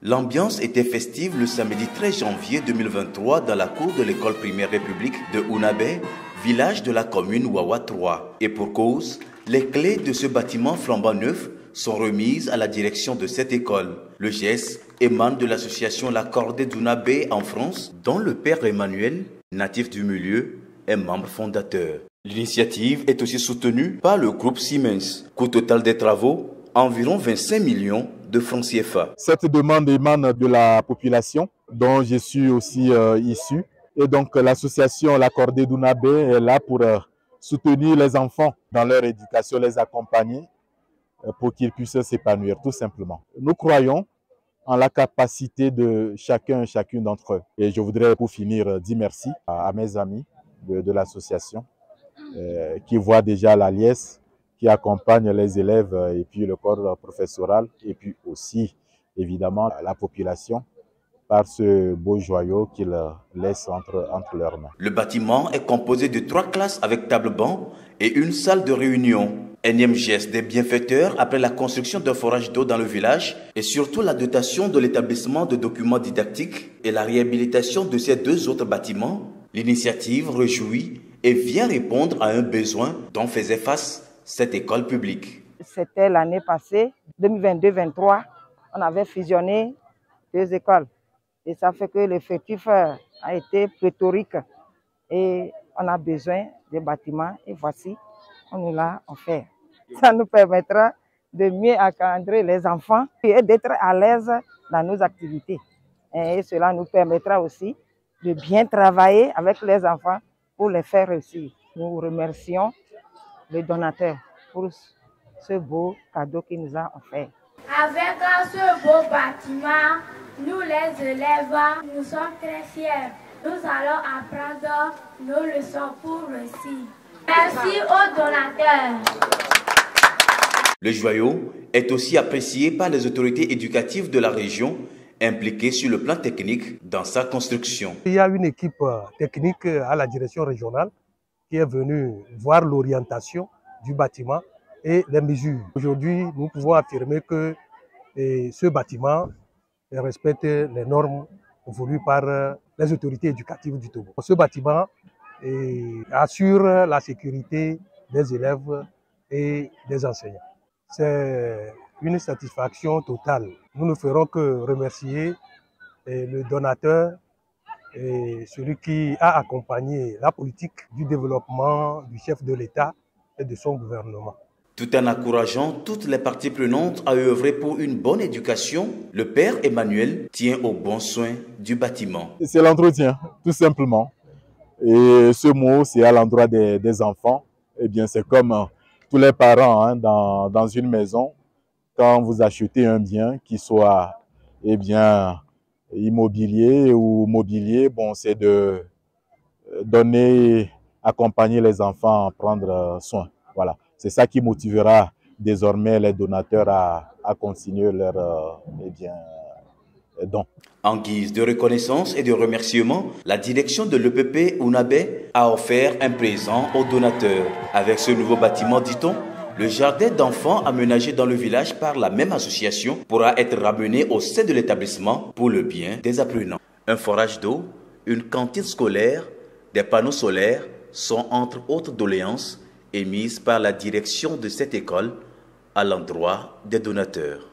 L'ambiance était festive le samedi 13 janvier 2023 dans la cour de l'école primaire République de Ounabé, village de la commune Wawa 3. Et pour cause, les clés de ce bâtiment flambant neuf sont remises à la direction de cette école. Le geste émane de l'association La Cordée d'Ounabé en France, dont le père Emmanuel, natif du milieu, est membre fondateur. L'initiative est aussi soutenue par le groupe Siemens. Coût total des travaux, environ 25 millions de francs CFA. Cette demande émane de la population dont je suis aussi issu. Et donc l'association La Cordée d'Ounabé est là pour soutenir les enfants dans leur éducation, les accompagner pour qu'ils puissent s'épanouir tout simplement. Nous croyons en la capacité de chacune d'entre eux. Et je voudrais pour finir dire merci à mes amis de l'association qui voient déjà la liesse, qui accompagne les élèves et puis le corps professoral et puis aussi évidemment la population par ce beau joyau qu'ils laissent entre leurs mains. Le bâtiment est composé de 3 classes avec table-banc et une salle de réunion. Énième geste des bienfaiteurs après la construction d'un forage d'eau dans le village et surtout la dotation de l'établissement de documents didactiques et la réhabilitation de ces 2 autres bâtiments. L'initiative réjouit et vient répondre à un besoin dont faisait face cette école publique. C'était l'année passée, 2022-23, on avait fusionné 2 écoles. Et ça fait que l'effectif a été pléthorique. Et on a besoin de bâtiments. Et voici, on nous l'a offert. Ça nous permettra de mieux encadrer les enfants et d'être à l'aise dans nos activités. Et cela nous permettra aussi de bien travailler avec les enfants pour les faire réussir. Nous remercions le donateur pour ce beau cadeau qu'il nous a offert. Avec ce beau bâtiment, nous les élèves, nous sommes très fiers. Nous allons apprendre nos leçons pour réussir. Merci aux donateurs. Le joyau est aussi apprécié par les autorités éducatives de la région impliquées sur le plan technique dans sa construction. Il y a une équipe technique à la direction régionale qui est venue voir l'orientation du bâtiment et les mesures. Aujourd'hui, nous pouvons affirmer que ce bâtiment respecte les normes voulues par les autorités éducatives du Togo. Ce bâtiment assure la sécurité des élèves et des enseignants. C'est une satisfaction totale. Nous ne ferons que remercier le donateur et celui qui a accompagné la politique du développement du chef de l'État et de son gouvernement. Tout en encourageant toutes les parties prenantes à œuvrer pour une bonne éducation, le père Emmanuel tient au bon soin du bâtiment. C'est l'entretien, tout simplement. Et ce mot, c'est à l'endroit des enfants. Eh bien, c'est comme tous les parents hein, dans une maison. Quand vous achetez un bien qui soit eh bien, immobilier ou mobilier, bon, c'est de donner, accompagner les enfants à prendre soin. Voilà. C'est ça qui motivera désormais les donateurs à continuer leurs dons. En guise de reconnaissance et de remerciement, la direction de l'EPP Ounabé a offert un présent aux donateurs. Avec ce nouveau bâtiment, dit-on, le jardin d'enfants aménagé dans le village par la même association pourra être ramené au sein de l'établissement pour le bien des apprenants. Un forage d'eau, une cantine scolaire, des panneaux solaires sont entre autres doléances émises par la direction de cette école à l'endroit des donateurs.